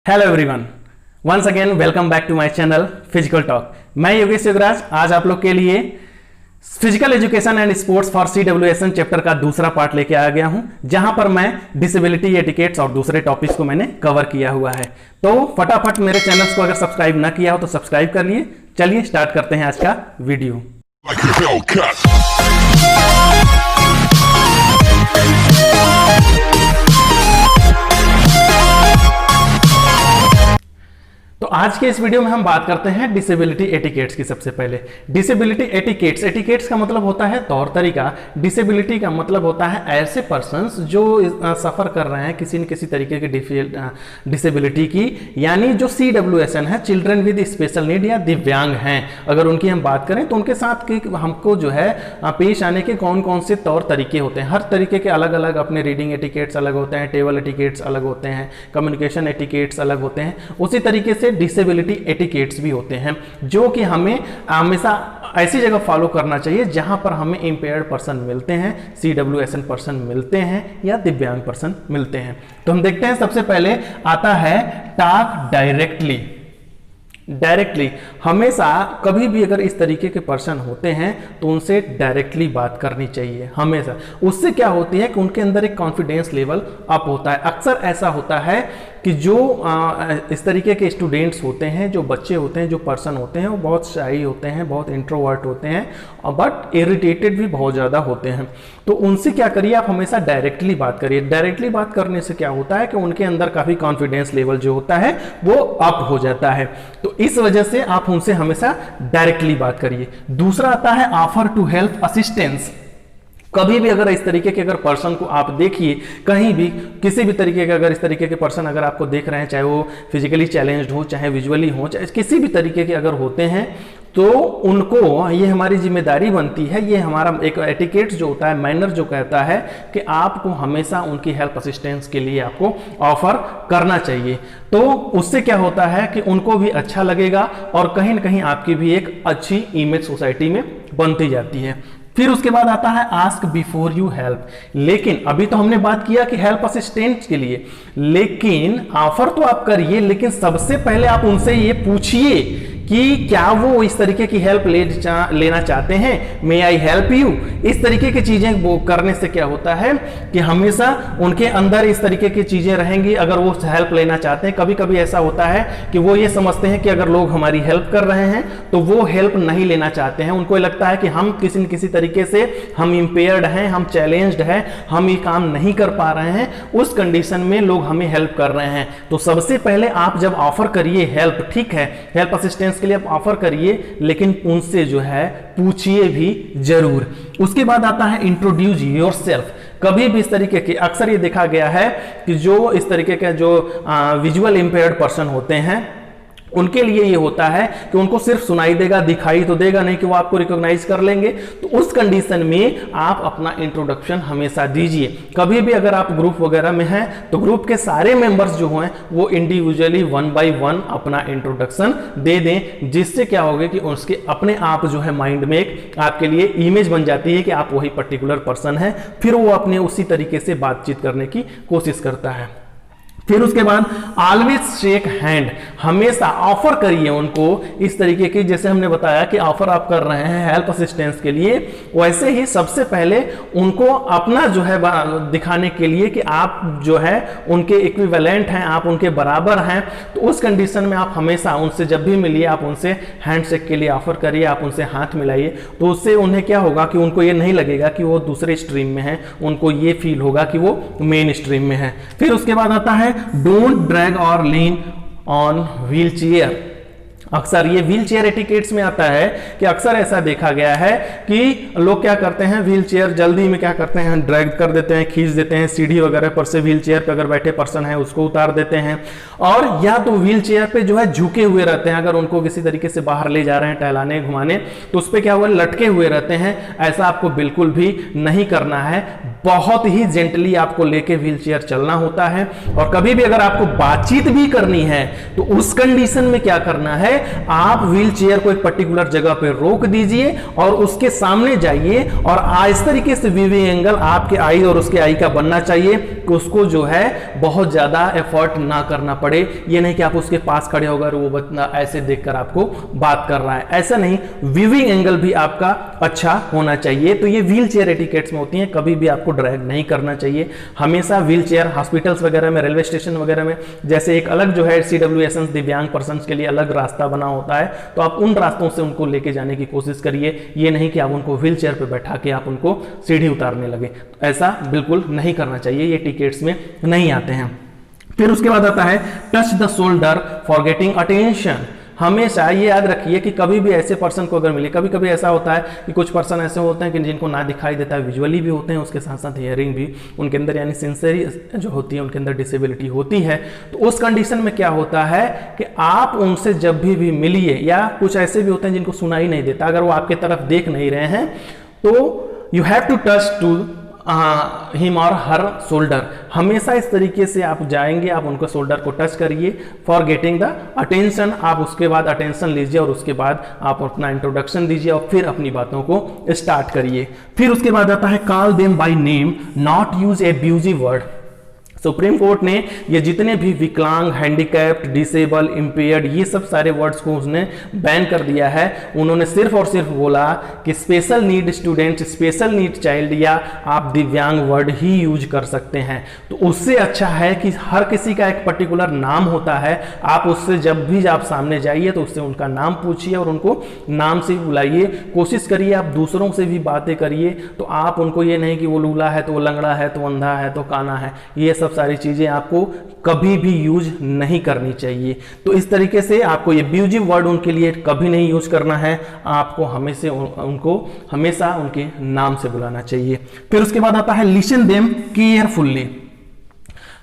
Hello everyone, once again welcome back to my channel physical talk. मैं योगेश योगराज आज आप लोग के लिए physical education and sports for CWSN chapter का दूसरा पार्ट लेके आ गया हूं, जहां पर मैं डिसेबिलिटी एटिकेट्स और दूसरे टॉपिक्स को मैंने कवर किया हुआ है। तो फटाफट मेरे चैनल्स को अगर सब्सक्राइब ना किया हो तो सब्सक्राइब कर लिए। चलिए स्टार्ट करते हैं आज का वीडियो। तो आज के इस वीडियो में हम बात करते हैं डिसेबिलिटी एटिकेट्स की। सबसे पहले डिसेबिलिटी एटिकेट्स, एटिकेट्स का मतलब होता है तौर तरीका, डिसेबिलिटी का मतलब होता है ऐसे पर्सन्स जो सफर कर रहे हैं किसी न किसी तरीके की डिसेबिलिटी की, यानी जो CWSN है, चिल्ड्रन विद स्पेशल नीड या दिव्यांग हैं। अगर उनकी हम बात करें तो उनके साथ हमको जो है पेश आने के कौन कौन से तौर तरीके होते हैं। हर तरीके के अलग अलग अपने रीडिंग एटिकेट्स अलग होते हैं, टेबल एटिकेट्स अलग होते हैं, कम्युनिकेशन एटिकेट्स अलग होते हैं। उसी तरीके से डिसेबिलिटी एटिकेट्स भी होते हैं जो कि हमें हमेशा ऐसी जगह फॉलो करना चाहिए जहां पर हमें इंपेयर्ड पर्सन मिलते हैं, CWSN पर्सन मिलते हैं या दिव्यांग पर्सन मिलते हैं। तो हम देखते हैं, सबसे पहले आता है टॉक डायरेक्टली। डायरेक्टली हमेशा कभी भी अगर इस तरीके के पर्सन होते हैं तो उनसे डायरेक्टली बात करनी चाहिए हमेशा। उससे क्या होती है कि उनके अंदर एक कॉन्फिडेंस लेवल अप होता है। अक्सर ऐसा होता है कि जो इस तरीके के स्टूडेंट्स होते हैं, जो बच्चे होते हैं, जो पर्सन होते हैं, वो बहुत शाई होते हैं, बहुत इंट्रोवर्ट होते हैं, बट इरिटेटेड भी बहुत ज़्यादा होते हैं। तो उनसे क्या करिए, आप हमेशा डायरेक्टली बात करिए। डायरेक्टली बात करने से क्या होता है कि उनके अंदर काफ़ी कॉन्फिडेंस लेवल जो होता है वो अप हो जाता है। तो इस वजह से आप उनसे हमेशा डायरेक्टली बात करिए। दूसरा आता है ऑफर टू हेल्प असिस्टेंस। कभी भी अगर इस तरीके के अगर पर्सन को आप देखिए, कहीं भी किसी भी तरीके के अगर इस तरीके के पर्सन अगर आपको देख रहे हैं, चाहे वो फिजिकली चैलेंज्ड हो, चाहे विजुअली हो, चाहे किसी भी तरीके के अगर होते हैं, तो उनको ये हमारी जिम्मेदारी बनती है, ये हमारा एक एटिकेट्स जो होता है, मैनर जो कहता है कि आपको हमेशा उनकी हेल्प असिस्टेंस के लिए आपको ऑफर करना चाहिए। तो उससे क्या होता है कि उनको भी अच्छा लगेगा और कहीं ना कहीं आपकी भी एक अच्छी इमेज सोसाइटी में बनती जाती है। फिर उसके बाद आता है आस्क बिफोर यू हेल्प। लेकिन अभी तो हमने बात किया कि हेल्प असिस्टेंट के लिए, लेकिन ऑफर तो आप करिए, लेकिन सबसे पहले आप उनसे ये पूछिए कि क्या वो इस तरीके की हेल्प लेना चाहते हैं। मे आई हेल्प यू, इस तरीके की चीजें वो करने से क्या होता है कि हमेशा उनके अंदर इस तरीके की चीजें रहेंगी। अगर वो हेल्प लेना चाहते हैं, कभी कभी ऐसा होता है कि वो ये समझते हैं कि अगर लोग हमारी हेल्प कर रहे हैं तो वो हेल्प नहीं लेना चाहते हैं। उनको लगता है कि हम किसी न किसी तरीके से हम इंपेयर्ड हैं, हम चैलेंज्ड हैं, हम ये काम नहीं कर पा रहे हैं, उस कंडीशन में लोग हमें हेल्प कर रहे हैं। तो सबसे पहले आप जब ऑफर करिए हेल्प, ठीक है, हेल्प असिस्टेंस के लिए आप ऑफर करिए, लेकिन उनसे जो है पूछिए भी जरूर। उसके बाद आता है इंट्रोड्यूस योरसेल्फ। कभी भी इस तरीके के अक्सर ये देखा गया है कि जो इस तरीके के जो विजुअल इंपेयर्ड पर्सन होते हैं, उनके लिए ये होता है कि उनको सिर्फ सुनाई देगा, दिखाई तो देगा नहीं कि वो आपको रिकॉग्नाइज कर लेंगे। तो उस कंडीशन में आप अपना इंट्रोडक्शन हमेशा दीजिए। कभी भी अगर आप ग्रुप वगैरह में हैं तो ग्रुप के सारे मेंबर्स जो हैं वो इंडिविजुअली 1 by 1 अपना इंट्रोडक्शन दे दें, जिससे क्या होगा कि उसके अपने आप जो है माइंड में एक आपके लिए इमेज बन जाती है कि आप वही पर्टिकुलर पर्सन हैं। फिर वो अपने उसी तरीके से बातचीत करने की कोशिश करता है। फिर उसके बाद ऑलवेज शेक हैंड, हमेशा ऑफर करिए उनको इस तरीके की, जैसे हमने बताया कि ऑफर आप कर रहे हैं हेल्प असिस्टेंस के लिए, वैसे ही सबसे पहले उनको अपना जो है दिखाने के लिए कि आप जो है उनके इक्विवेलेंट हैं, आप उनके बराबर हैं। तो उस कंडीशन में आप हमेशा उनसे जब भी मिलिए आप उनसे हैंडशेक के लिए ऑफर करिए, आप उनसे हाथ मिलाइए। तो उससे उन्हें क्या होगा कि उनको ये नहीं लगेगा कि वो दूसरे स्ट्रीम में है, उनको ये फील होगा कि वो मेन स्ट्रीम में है। फिर उसके बाद आता है डोंट ड्रैग और लीन ऑन व्हील चेयर। अक्सर ये व्हील चेयर एटिकेट्स में आता है कि अक्सर ऐसा देखा गया है कि लोग क्या करते हैं, व्हील चेयर जल्दी में क्या करते हैं, ड्रैग कर देते हैं, खींच देते हैं, सीढ़ी वगैरह पर से व्हील चेयर पे अगर बैठे पर्सन है उसको उतार देते हैं, और या तो व्हील चेयर पे जो है झुके हुए रहते हैं। अगर उनको किसी तरीके से बाहर ले जा रहे हैं टहलाने घुमाने तो उस पर क्या हुआ, लटके हुए रहते हैं। ऐसा आपको बिल्कुल भी नहीं करना है, बहुत ही जेंटली आपको लेके व्हील चेयर चलना होता है। और कभी भी अगर आपको बातचीत भी करनी है तो उस कंडीशन में क्या करना है, आप व्हील चेयर को एक पर्टिकुलर जगह पे रोक दीजिए और उसके सामने जाइए और इस तरीके से विविंग एंगल आपके आई और उसके आई का बनना चाहिए कि उसको जो है बहुत ज़्यादा एफर्ट ना करना पड़े। ये नहीं कि आप उसके पास खड़े होकर वो बच्चा ऐसे देखकर आपको बात कर रहा है, ऐसा नहीं। व्यूइंग एंगल भी आपका अच्छा होना चाहिए। तो ये व्हील चेयर एटिकेट्स में होती हैं, कभी भी आपको ड्रैग नहीं करना चाहिए। हमेशा व्हील चेयर हॉस्पिटल्स वगैरह में, रेलवे स्टेशन वगैरह में, जैसे एक अलग जो है CWSN दिव्यांग पर्सन के लिए अलग रास्ता बना होता है, तो आप उन रास्तों से उनको लेके जाने की कोशिश करिए। ये नहीं कि आप उनको व्हील चेयर पर बैठा के आप उनको सीढ़ी उतारने लगे, तो ऐसा बिल्कुल नहीं करना चाहिए, ये टिकट्स में नहीं आते हैं। फिर उसके बाद आता है touch the shoulder for getting attention. हमेशा ये याद रखिए कि कभी भी ऐसे पर्सन को अगर मिले, कभी कभी ऐसा होता है कि कुछ पर्सन ऐसे होते हैं कि जिनको ना दिखाई देता है, विजुअली भी होते हैं, उसके साथ साथ हियरिंग भी उनके अंदर यानी सेंसरी जो होती है उनके अंदर डिसेबिलिटी होती है। तो उस कंडीशन में क्या होता है कि आप उनसे जब भी मिलिए, या कुछ ऐसे भी होते हैं जिनको सुनाई नहीं देता, अगर वो आपके तरफ देख नहीं रहे हैं तो you have to touch to him और हर शोल्डर। हमेशा इस तरीके से आप जाएंगे, आप उनको शोल्डर को टच करिए फॉर गेटिंग द अटेंशन। आप उसके बाद अटेंशन लीजिए और उसके बाद आप अपना इंट्रोडक्शन दीजिए और फिर अपनी बातों को स्टार्ट करिए। फिर उसके बाद आता है call them by name, not use abusive word. Supreme court ने ये जितने भी विकलांग, हैंडीकैप्ड, डिसेबल, इम्पेयर्ड, ये सब सारे वर्ड्स को उसने बैन कर दिया है। उन्होंने सिर्फ और सिर्फ बोला कि special need student, special need child, या आप दिव्यांग वर्ड ही यूज कर सकते हैं। तो उससे अच्छा है कि हर किसी का एक पर्टिकुलर नाम होता है, आप उससे जब भी आप सामने जाइए तो उससे उनका नाम पूछिए और उनको नाम से बुलाइए। कोशिश करिए आप दूसरों से भी बातें करिए, तो आप उनको ये नहीं कि वो लूला है तो वो लंगड़ा है तो अंधा है तो काना है, ये सब सारी चीजें आपको कभी भी यूज नहीं करनी चाहिए। तो इस तरीके से आपको ये एब्यूजिव वर्ड उनके लिए कभी नहीं यूज करना है, आपको हमेशा उनके नाम से बुलाना चाहिए। फिर उसके बाद आता है लिसन देम केयरफुल्ली।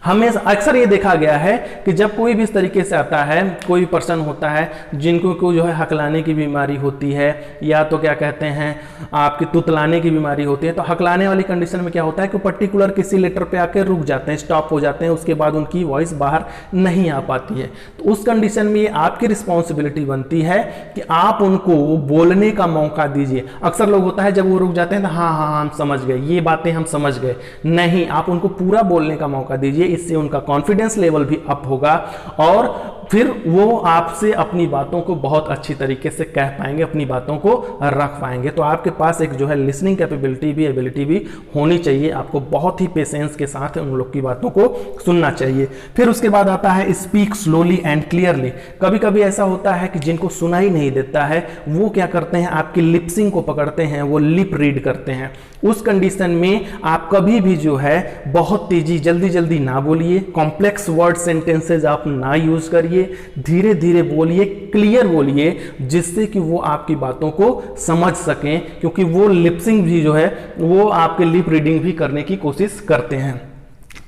हमें अक्सर ये देखा गया है कि जब कोई भी इस तरीके से आता है, कोई पर्सन होता है जिनको को जो है हकलाने की बीमारी होती है, या तो क्या कहते हैं आपकी तुतलाने की बीमारी होती है, तो हकलाने वाली कंडीशन में क्या होता है कि पर्टिकुलर किसी लेटर पे आके रुक जाते हैं, स्टॉप हो जाते हैं, उसके बाद उनकी वॉइस बाहर नहीं आ पाती है। तो उस कंडीशन में ये आपकी रिस्पॉन्सिबिलिटी बनती है कि आप उनको बोलने का मौका दीजिए। अक्सर लोग होता है जब वो रुक जाते हैं तो हाँ हाँ हम समझ गए, ये बातें हम समझ गए, नहीं, आप उनको पूरा बोलने का मौका दीजिए। इससे उनका कॉन्फिडेंस लेवल भी अप होगा और फिर वो आपसे अपनी बातों को बहुत अच्छी तरीके से कह पाएंगे, अपनी बातों को रख पाएंगे। तो आपके पास एक जो है लिसनिंग कैपेबिलिटी भी, एबिलिटी भी होनी चाहिए। आपको बहुत ही पेशेंस के साथ उन लोग की बातों को सुनना चाहिए। फिर उसके बाद आता है स्पीक स्लोली एंड क्लियरली। कभी कभी ऐसा होता है कि जिनको सुनाई नहीं देता है वो क्या करते हैं, आपकी लिपसिंग को पकड़ते हैं, वो लिप रीड करते हैं। उस कंडीशन में आप कभी भी जो है बहुत तेजी जल्दी जल्दी ना बोलिए, कॉम्प्लेक्स वर्ड सेंटेंसेज आप ना यूज करिए, धीरे धीरे बोलिए, क्लियर बोलिए, जिससे कि वो आपकी बातों को समझ सकें, क्योंकि वो लिपसिंग भी जो है वो आपके लिप रीडिंग भी करने की कोशिश करते हैं।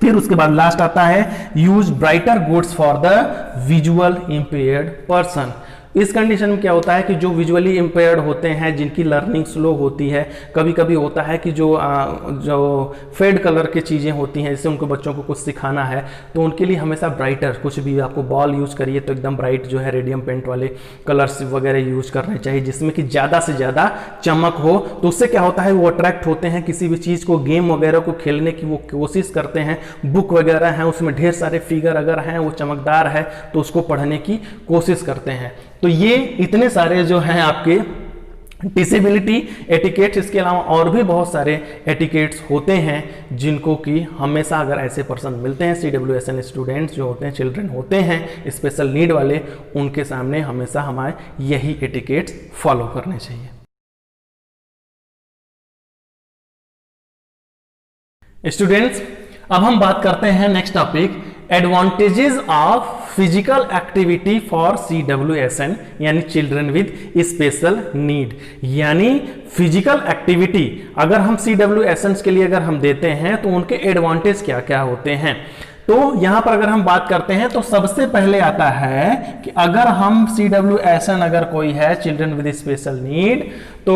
फिर उसके बाद लास्ट आता है use brighter goods for the visual impaired person. इस कंडीशन में क्या होता है कि जो विजुअली इंपेयर्ड होते हैं, जिनकी लर्निंग स्लो होती है, कभी कभी होता है कि जो फेड कलर की चीज़ें होती हैं, जैसे उनको बच्चों को कुछ सिखाना है, तो उनके लिए हमेशा ब्राइटर, कुछ भी आपको बॉल यूज़ करिए तो एकदम ब्राइट जो है रेडियम पेंट वाले कलर्स वगैरह यूज़ करने चाहिए, जिसमें कि ज़्यादा से ज़्यादा चमक हो। तो उससे क्या होता है, वो अट्रैक्ट होते हैं, किसी भी चीज़ को, गेम वगैरह को खेलने की वो कोशिश करते हैं। बुक वगैरह हैं, उसमें ढेर सारे फिगर अगर हैं, वो चमकदार है तो उसको पढ़ने की कोशिश करते हैं। तो ये इतने सारे जो हैं आपके डिसेबिलिटी एटिकेट्स, इसके अलावा और भी बहुत सारे एटिकेट्स होते हैं जिनको कि हमेशा अगर ऐसे पर्सन मिलते हैं, CWSN स्टूडेंट्स जो होते हैं, चिल्ड्रन होते हैं स्पेशल नीड वाले, उनके सामने हमेशा हमारे यही एटिकेट्स फॉलो करने चाहिए। स्टूडेंट्स, अब हम बात करते हैं next topic, advantages of physical activity for CWSN यानी चिल्ड्रन विद स्पेशल नीड। यानी फिजिकल एक्टिविटी अगर हम CWSN के लिए अगर हम देते हैं तो उनके एडवांटेज क्या क्या होते हैं। तो यहां पर अगर हम बात करते हैं तो सबसे पहले आता है कि अगर हम CWSN अगर कोई है चिल्ड्रन विद स्पेशल नीड, तो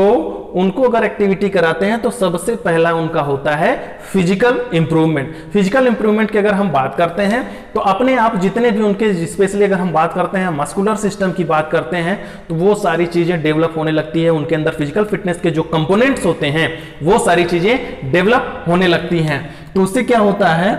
उनको अगर एक्टिविटी कराते हैं तो सबसे पहला उनका होता है फिजिकल इंप्रूवमेंट। फिजिकल इंप्रूवमेंट की अगर हम बात करते हैं तो अपने आप जितने भी उनके, स्पेशली अगर हम बात करते हैं मस्कुलर सिस्टम की बात करते हैं, तो वो सारी चीजें डेवलप होने लगती है। उनके अंदर फिजिकल फिटनेस के जो कंपोनेंट्स होते हैं वो सारी चीजें डेवलप होने लगती हैं। तो उससे क्या होता है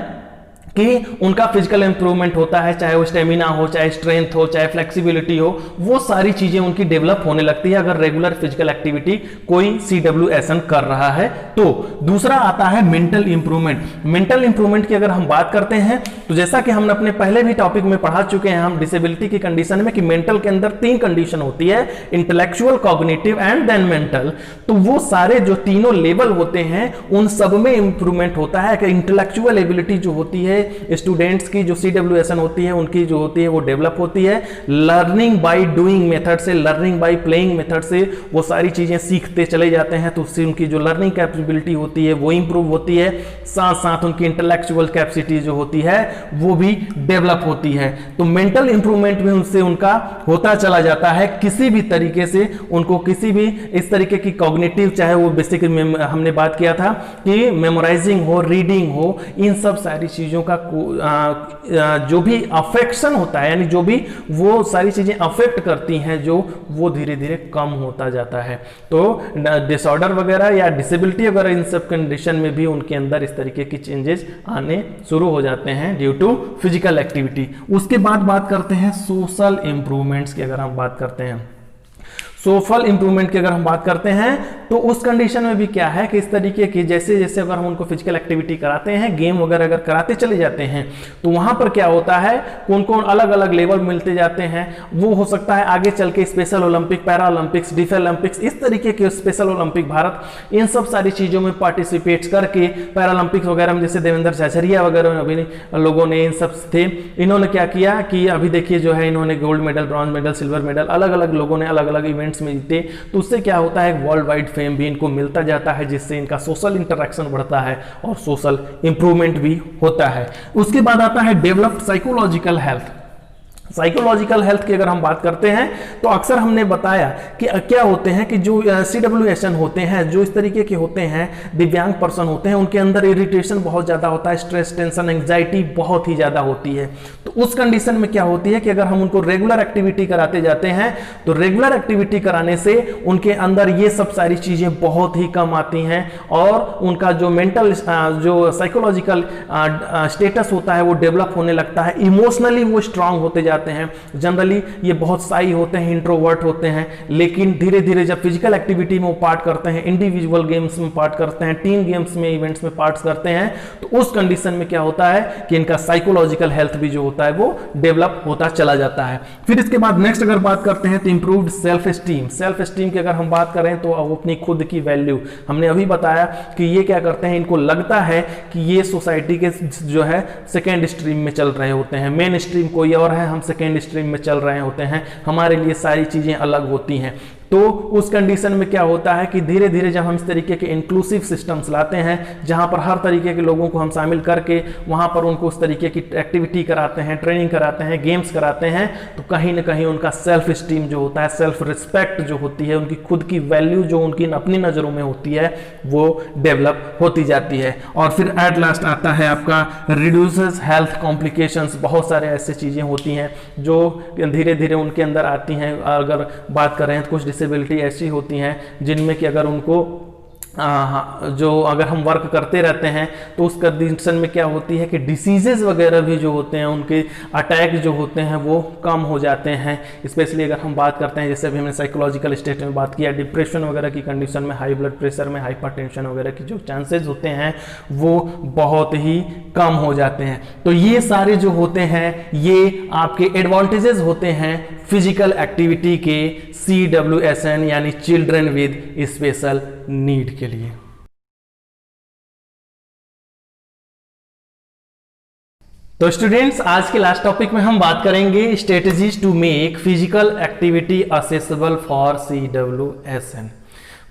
कि उनका फिजिकल इंप्रूवमेंट होता है, चाहे वो स्टेमिना हो, चाहे स्ट्रेंथ हो, चाहे फ्लेक्सिबिलिटी हो, वो सारी चीजें उनकी डेवलप होने लगती है अगर रेगुलर फिजिकल एक्टिविटी कोई CWSN कर रहा है तो। दूसरा आता है मेंटल इंप्रूवमेंट। मेंटल इंप्रूवमेंट की अगर हम बात करते हैं तो जैसा कि हमने अपने पहले भी टॉपिक में पढ़ा चुके हैं हम डिसेबिलिटी की कंडीशन में कि मेंटल के अंदर 3 कंडीशन होती है, intellectual, cognitive and then mental. तो वो सारे जो तीनों लेवल होते हैं उन सब में इंप्रूवमेंट होता है कि इंटेलेक्चुअल एबिलिटी जो होती है स्टूडेंट्स की, जो CWSN होती है उनकी जो होती है वो डेवलप होती है। लर्निंग बाय डूइंग मेथड से, लर्निंग बाय प्लेइंग मेथड से वो सारी चीजें सीखते चले जाते हैं, तो उससे उनकी जो लर्निंग कैपेबिलिटी होती है वो इंप्रूव होती है। साथ साथ उनकी इंटेलेक्चुअल कैपेसिटी जो होती है वो भी डेवलप होती है। तो मेंटल इंप्रूवमेंट भी उनसे उनका होता चला जाता है। किसी भी तरीके से उनको किसी भी इस तरीके की कॉग्निटिव, चाहे वो बेसिक हमने बात किया था कि मेमोराइजिंग हो, रीडिंग हो, इन सब सारी चीजों का जो भी अफेक्शन होता है, यानी जो भी वो सारी चीजें अफेक्ट करती हैं जो, वो धीरे धीरे कम होता जाता है। तो डिसऑर्डर वगैरह या डिसेबिलिटी वगैरह इन सब कंडीशन में भी उनके अंदर इस तरीके की चेंजेस आने शुरू हो जाते हैं ड्यू टू फिजिकल एक्टिविटी। उसके बाद बात करते हैं सोशल इंप्रूवमेंट्स की। अगर हम बात करते हैं सोशल इंप्रूवमेंट की, अगर हम बात करते हैं तो उस कंडीशन में भी क्या है कि इस तरीके की जैसे जैसे अगर हम उनको फिजिकल एक्टिविटी कराते हैं, गेम वगैरह अगर कराते चले जाते हैं, तो वहां पर क्या होता है उनको अलग अलग लेवल मिलते जाते हैं। वो हो सकता है आगे चल के स्पेशल ओलंपिक, पैरा ओलंपिक्स, डिफ ओलंपिक्स, इस तरीके के स्पेशल ओलंपिक, भारत इन सब सारी चीजों में पार्टिसिपेट करके पैरा ओलंपिक्स वगैरह में जैसे देवेंद्र झाझरिया वगैरह अभी लोगों ने इन सब थे, इन्होंने क्या किया कि अभी देखिए जो है इन्होंने gold medal, bronze medal, silver medal अलग अलग लोगों ने अलग अलग इवेंट्स में जीते। तो उससे क्या होता है वर्ल्ड वाइड फेम भी इनको मिलता जाता है, जिससे इनका सोशल इंटरेक्शन बढ़ता है और सोशल इंप्रूवमेंट भी होता है। उसके बाद आता है developed psychological health. Psychological health की अगर हम बात करते हैं तो अक्सर हमने बताया कि क्या होते हैं कि जो CWSN होते हैं, जो इस तरीके के होते हैं, दिव्यांग पर्सन होते हैं, उनके अंदर इरिटेशन बहुत ज़्यादा होता है, स्ट्रेस, टेंशन, एंग्जाइटी बहुत ही ज़्यादा होती है। तो उस कंडीशन में क्या होती है कि अगर हम उनको रेगुलर एक्टिविटी कराते जाते हैं तो रेगुलर एक्टिविटी कराने से उनके अंदर ये सब सारी चीज़ें बहुत ही कम आती हैं और उनका जो मेंटल, जो साइकोलॉजिकल स्टेटस होता है वो डेवलप होने लगता है। इमोशनली वो स्ट्रांग होते जाते हैं। जनरली ये बहुत साई होते हैं, इंट्रोवर्ट होते हैं, लेकिन धीरे धीरे जब फिजिकल एक्टिविटी में वो पार्ट करते हैं, इंडिविजुअल गेम्स में पार्ट करते हैं, टीम गेम्स में, इवेंट्स में पार्ट करते हैं, तो उस कंडीशन में क्या होता है कि इनका साइकोलॉजिकल हेल्थ भी जो होता है वो डेवलप होता चला जाता है। फिर इसके बाद नेक्स्ट अगर बात करते हैं तो improved self esteem. Self esteem की अगर हम बात करें तो वो अपनी खुद की वैल्यू, हमने अभी बताया कि ये क्या करते हैं, इनको लगता है कि ये सोसाइटी के जो है सेकेंड स्ट्रीम में चल रहे होते हैं, मेन स्ट्रीम कोई और है, हम सेकेंड स्ट्रीम में चल रहे होते हैं, हमारे लिए सारी चीजें अलग होती हैं। तो उस कंडीशन में क्या होता है कि धीरे धीरे जब हम इस तरीके के इंक्लूसिव सिस्टम्स लाते हैं जहां पर हर तरीके के लोगों को हम शामिल करके वहां पर उनको उस तरीके की एक्टिविटी कराते हैं, ट्रेनिंग कराते हैं, गेम्स कराते हैं, तो कहीं ना कहीं उनका सेल्फ स्टीम जो होता है, सेल्फ रिस्पेक्ट जो होती है, उनकी खुद की वैल्यू जो उनकी अपनी नज़रों में होती है वो डेवलप होती जाती है। और फिर एट लास्ट आता है आपका रिड्यूसेस हेल्थ कॉम्प्लिकेशंस। बहुत सारे ऐसे चीज़ें होती हैं जो धीरे धीरे उनके अंदर आती हैं। अगर बात करें तो कुछ डिसेबिलिटी ऐसी होती हैं जिनमें कि अगर उनको जो अगर हम वर्क करते रहते हैं तो उस कंडीशन में क्या होती है कि डिसीजेज वगैरह भी जो होते हैं, उनके अटैक जो होते हैं वो कम हो जाते हैं। स्पेशली अगर हम बात करते हैं, जैसे अभी हमने साइकोलॉजिकल स्टेट में बात किया, डिप्रेशन वगैरह की कंडीशन में, हाई ब्लड प्रेशर में, हाइपरटेंशन वगैरह की जो चांसेस होते हैं वो बहुत ही कम हो जाते हैं। तो ये सारे जो होते हैं ये आपके एडवांटेजेस होते हैं फिजिकल एक्टिविटी के CWSN यानी चिल्ड्रन विद स्पेशल नीड के लिए। तो स्टूडेंट्स, आज के लास्ट टॉपिक में हम बात करेंगे strategies to make physical activity accessible for CWSN।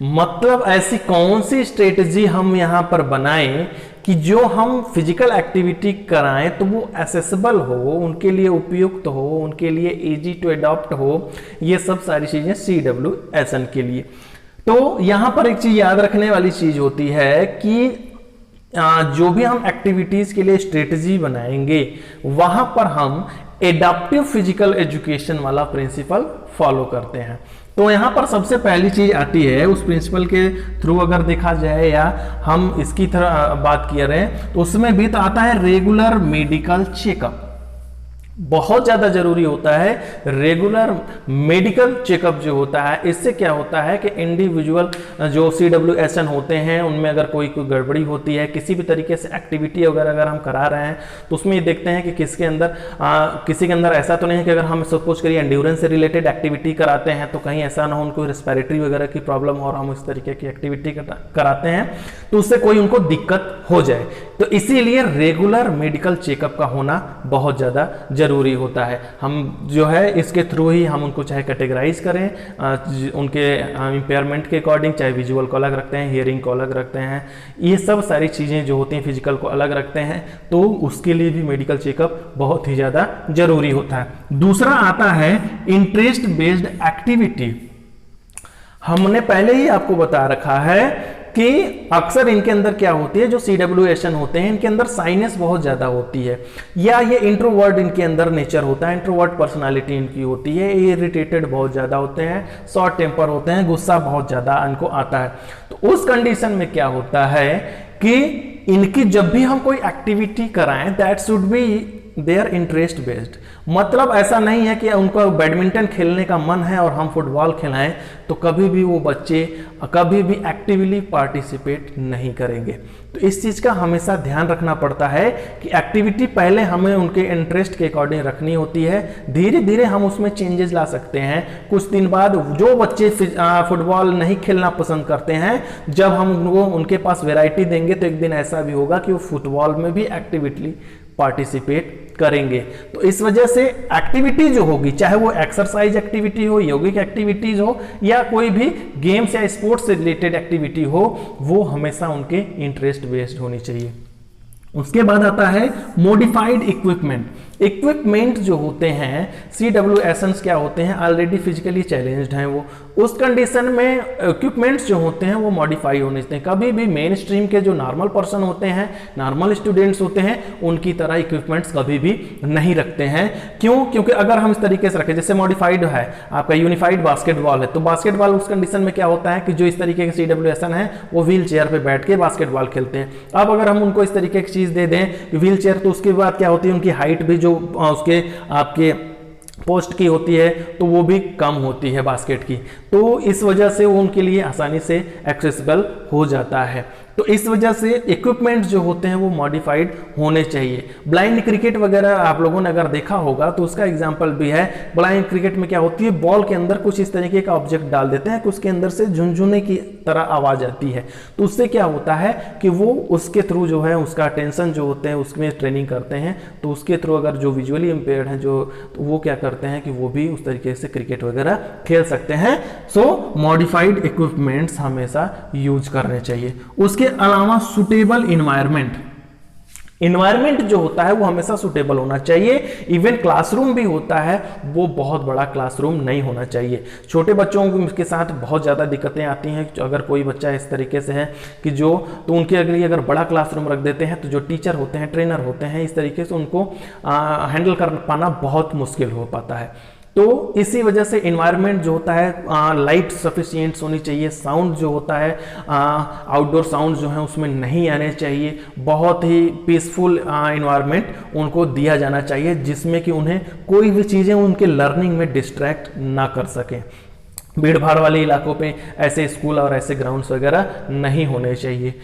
मतलब ऐसी कौन सी स्ट्रेटजी हम यहां पर बनाएं कि जो हम फिजिकल एक्टिविटी कराएं तो वो एसेसिबल हो, उनके लिए उपयुक्त हो, उनके लिए इजी टू अडॉप्ट हो, ये सब सारी चीजें CWSN के लिए। तो यहां पर एक चीज याद रखने वाली चीज होती है कि जो भी हम एक्टिविटीज के लिए स्ट्रेटजी बनाएंगे वहां पर हम एडाप्टिव फिजिकल एजुकेशन वाला प्रिंसिपल फॉलो करते हैं। तो यहाँ पर सबसे पहली चीज आती है, उस प्रिंसिपल के थ्रू अगर देखा जाए या हम इसकी तरह बात किए रहे तो उसमें भी तो आता है रेगुलर मेडिकल चेकअप। बहुत ज्यादा जरूरी होता है रेगुलर मेडिकल चेकअप जो होता है। इससे क्या होता है कि इंडिविजुअल जो CWSN होते हैं उनमें अगर कोई गड़बड़ी होती है, किसी भी तरीके से एक्टिविटी वगैरह अगर हम करा रहे हैं तो उसमें ये देखते हैं कि किसी के अंदर ऐसा तो नहीं है कि अगर हम सपोज करिए एंड्योरेंस से रिलेटेड एक्टिविटी कराते हैं तो कहीं ऐसा ना हो उनको रेस्पिरेटरी वगैरह की प्रॉब्लम हो और हम इस तरीके की एक्टिविटी कराते हैं तो उससे कोई उनको दिक्कत हो जाए। तो इसीलिए रेगुलर मेडिकल चेकअप का होना बहुत ज़्यादा जरूरी होता है। हम जो है इसके थ्रू ही हम उनको चाहे कैटेगराइज करें उनके इम्पेयरमेंट के अकॉर्डिंग, चाहे विजुअल को अलग रखते हैं, हियरिंग को अलग रखते हैं, ये सब सारी चीज़ें जो होती हैं फिजिकल को अलग रखते हैं, तो उसके लिए भी मेडिकल चेकअप बहुत ही ज़्यादा जरूरी होता है। दूसरा आता है इंटरेस्ट बेस्ड एक्टिविटी। हमने पहले ही आपको बता रखा है कि अक्सर इनके अंदर क्या होती है, जो CWSN होते हैं इनके अंदर साइनेस बहुत ज्यादा होती है, या ये इंट्रोवर्ट इनके अंदर नेचर होता है, इंट्रोवर्ट पर्सनालिटी इनकी होती है, ये इरिटेटेड बहुत ज्यादा होते हैं, शॉर्ट टेम्पर होते हैं, गुस्सा बहुत ज्यादा इनको आता है। तो उस कंडीशन में क्या होता है कि इनकी जब भी हम कोई एक्टिविटी कराएं that should be their interest based. मतलब ऐसा नहीं है कि उनको बैडमिंटन खेलने का मन है और हम फुटबॉल खिलाएं तो कभी भी वो बच्चे कभी भी एक्टिवली पार्टिसिपेट नहीं करेंगे। तो इस चीज का हमेशा ध्यान रखना पड़ता है कि एक्टिविटी पहले हमें उनके इंटरेस्ट के अकॉर्डिंग रखनी होती है, धीरे धीरे हम उसमें चेंजेस ला सकते हैं। कुछ दिन बाद जो बच्चे फुटबॉल नहीं खेलना पसंद करते हैं, जब हम उनको उनके पास वैरायटी देंगे तो एक दिन ऐसा भी होगा कि वो फुटबॉल में भी एक्टिविटली पार्टिसिपेट करेंगे। तो इस वजह से एक्टिविटी जो होगी, चाहे वो एक्सरसाइज एक्टिविटी हो, यौगिक एक्टिविटीज हो, या कोई भी गेम्स या स्पोर्ट्स से रिलेटेड एक्टिविटी हो, वो हमेशा उनके इंटरेस्ट बेस्ड होनी चाहिए। उसके बाद आता है मॉडिफाइड इक्विपमेंट। इक्विपमेंट जो होते हैं CWSNs क्या होते हैं, ऑलरेडी फिजिकली चैलेंज्ड हैं वो, उस कंडीशन में इक्विपमेंट्स जो होते हैं वो मॉडिफाई होने चाहिए। कभी भी मेन स्ट्रीम के जो नॉर्मल पर्सन होते हैं, नॉर्मल स्टूडेंट्स होते हैं, उनकी तरह इक्विपमेंट्स कभी भी नहीं रखते हैं। क्यों? क्योंकि अगर हम इस तरीके से रखें, जैसे मॉडिफाइड है आपका यूनिफाइड बास्केटबॉल है, तो बास्केटबॉल उस कंडीशन में क्या होता है कि जो इस तरीके के CWSN है वो व्हील चेयर पर बैठ के बास्केटबॉल खेलते हैं। अब अगर हम उनको इस तरीके की चीज दे दें व्हील चेयर, तो उसके बाद क्या होती है, उनकी हाइट भी जो उसके आपके पोस्ट की होती है तो वो भी कम होती है बास्केट की, तो इस वजह से वो उनके लिए आसानी से एक्सेसिबल हो जाता है। तो इस वजह से इक्विपमेंट्स जो होते हैं वो मॉडिफाइड होने चाहिए। ब्लाइंड क्रिकेट वगैरह आप लोगों ने अगर देखा होगा तो उसका एग्जांपल भी है। ब्लाइंड क्रिकेट में क्या होती है, बॉल के अंदर कुछ इस तरीके का ऑब्जेक्ट डाल देते हैं कि उसके अंदर से झुनझुने की तरह आवाज आती है, तो उससे क्या होता है कि वो उसके थ्रू जो है उसका अटेंशन जो होते हैं उसमें ट्रेनिंग करते हैं, तो उसके थ्रू अगर जो विजुअली इम्पेयर्ड हैं जो, तो वो क्या करते हैं कि वो भी उस तरीके से क्रिकेट वगैरह खेल सकते हैं। सो मॉडिफाइड इक्विपमेंट्स हमेशा यूज करने चाहिए। उसके अलावा सुटेबल इन्वायरमेंट जो होता है वो हमेशा सुटेबल होना चाहिए। इवन क्लासरूम भी होता है वो बहुत बड़ा क्लासरूम नहीं होना चाहिए। छोटे बच्चों के साथ बहुत ज़्यादा दिक्कतें आती हैं। अगर कोई बच्चा इस तरीके से है कि जो, तो उनके अगर बड़ा क्लासरूम रख देते हैं तो जो टीचर होते हैं, ट्रेनर होते हैं, इस तरीके से उनको हैंडल कर पाना बहुत मुश्किल हो पाता है। तो इसी वजह से इन्वायरमेंट जो होता है लाइट सफिशिएंट होनी चाहिए। साउंड जो होता है आउटडोर साउंड जो है उसमें नहीं आने चाहिए। बहुत ही पीसफुल इन्वायरमेंट उनको दिया जाना चाहिए जिसमें कि उन्हें कोई भी चीज़ें उनके लर्निंग में डिस्ट्रैक्ट ना कर सकें। भीड़ भाड़ वाले इलाकों पे ऐसे स्कूल और ऐसे ग्राउंड्स वगैरह नहीं होने चाहिए।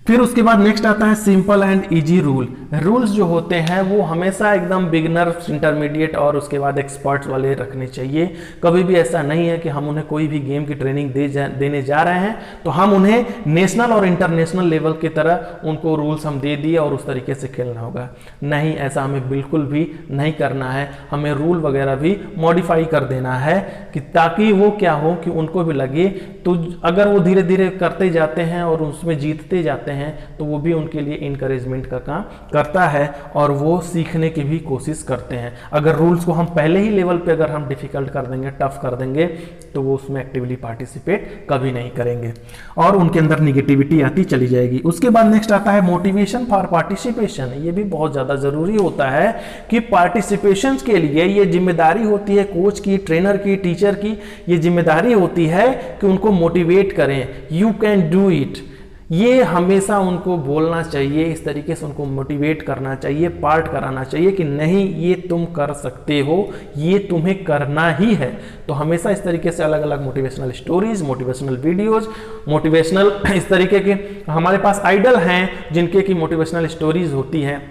फिर उसके बाद नेक्स्ट आता है सिंपल एंड इजी रूल्स जो होते हैं वो हमेशा एकदम बिगिनर, इंटरमीडिएट और उसके बाद एक्सपर्ट्स वाले रखने चाहिए। कभी भी ऐसा नहीं है कि हम उन्हें कोई भी गेम की ट्रेनिंग देने जा रहे हैं तो हम उन्हें नेशनल और इंटरनेशनल लेवल की तरह उनको रूल्स हम दे दिए और उस तरीके से खेलना होगा। नहीं, ऐसा हमें बिल्कुल भी नहीं करना है। हमें रूल वगैरह भी मॉडिफाई कर देना है कि ताकि वो क्या हो कि उनको भी लगे, तो अगर वो धीरे धीरे करते जाते हैं और उसमें जीतते जाते हैं हैं तो वो भी उनके लिए इनकरेजमेंट का काम करता है और वो सीखने की भी कोशिश करते हैं। अगर रूल्स को हम पहले ही लेवल पे अगर हम डिफिकल्ट कर देंगे, टफ कर देंगे, तो वो उसमें एक्टिवली पार्टिसिपेट कभी नहीं करेंगे और उनके अंदर निगेटिविटी आती चली जाएगी। उसके बाद नेक्स्ट आता है मोटिवेशन फॉर पार्टिसिपेशन। ये भी बहुत ज़्यादा ज़रूरी होता है कि पार्टिसिपेशन के लिए ये जिम्मेदारी होती है कोच की, ट्रेनर की, टीचर की, ये जिम्मेदारी होती है कि उनको मोटिवेट करें, यू कैन डू इट। ये हमेशा उनको बोलना चाहिए, इस तरीके से उनको मोटिवेट करना चाहिए, पार्ट कराना चाहिए कि नहीं ये तुम कर सकते हो, ये तुम्हें करना ही है। तो हमेशा इस तरीके से अलग अलग motivational stories, motivational videos, motivational इस तरीके के हमारे पास आइडल हैं जिनके की मोटिवेशनल स्टोरीज होती हैं,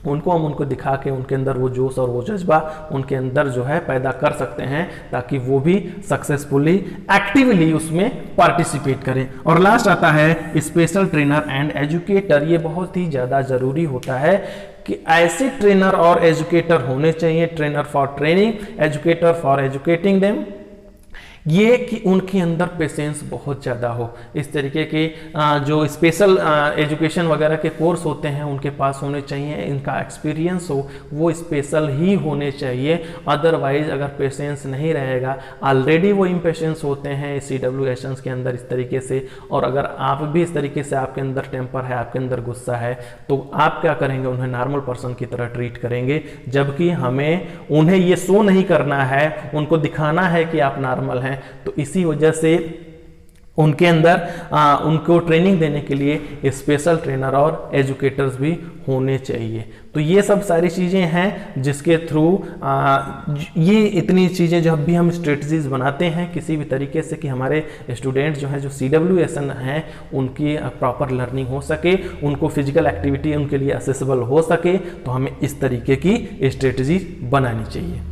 उनको दिखा के उनके अंदर वो जोश और वो जज्बा उनके अंदर जो है पैदा कर सकते हैं ताकि वो भी सक्सेसफुली एक्टिवली उसमें पार्टिसिपेट करें। और लास्ट आता है स्पेशल ट्रेनर एंड एजुकेटर। ये बहुत ही ज़्यादा ज़रूरी होता है कि ऐसे ट्रेनर और एजुकेटर होने चाहिए, trainer for training, educator for educating them, ये कि उनके अंदर पेशेंस बहुत ज़्यादा हो। इस तरीके के जो स्पेशल एजुकेशन वगैरह के कोर्स होते हैं उनके पास होने चाहिए, इनका एक्सपीरियंस हो वो स्पेशल ही होने चाहिए। अदरवाइज अगर पेशेंस नहीं रहेगा, ऑलरेडी वो इम्पेशेंस होते हैं CWSNs के अंदर इस तरीके से, और अगर आप भी इस तरीके से आपके अंदर टेम्पर है, आपके अंदर गुस्सा है, तो आप क्या करेंगे, उन्हें नॉर्मल पर्सन की तरह ट्रीट करेंगे। जबकि हमें उन्हें ये शो नहीं करना है, उनको दिखाना है कि आप नॉर्मल हैं। तो इसी वजह से उनके अंदर उनको ट्रेनिंग देने के लिए स्पेशल ट्रेनर और एजुकेटर्स भी होने चाहिए। तो ये सब सारी चीज़ें हैं जिसके थ्रू ये इतनी चीज़ें जब भी हम स्ट्रेटजीज बनाते हैं किसी भी तरीके से कि हमारे स्टूडेंट जो हैं जो CWSN हैं उनकी प्रॉपर लर्निंग हो सके, उनको फिजिकल एक्टिविटी उनके लिए असेसेबल हो सके, तो हमें इस तरीके की स्ट्रेटजी बनानी चाहिए।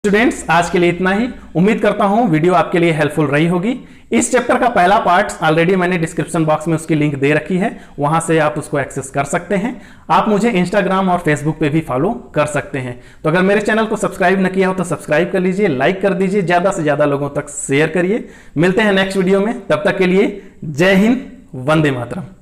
स्टूडेंट्स आज के लिए इतना ही। उम्मीद करता हूं वीडियो आपके लिए हेल्पफुल रही होगी। इस चैप्टर का पहला पार्ट ऑलरेडी मैंने डिस्क्रिप्शन बॉक्स में उसकी लिंक दे रखी है, वहां से आप उसको एक्सेस कर सकते हैं। आप मुझे इंस्टाग्राम और फेसबुक पे भी फॉलो कर सकते हैं। तो अगर मेरे चैनल को सब्सक्राइब न किया हो तो सब्सक्राइब कर लीजिए, लाइक कर दीजिए, ज्यादा से ज्यादा लोगों तक शेयर करिए। मिलते हैं नेक्स्ट वीडियो में, तब तक के लिए जय हिंद, वंदे मातरम।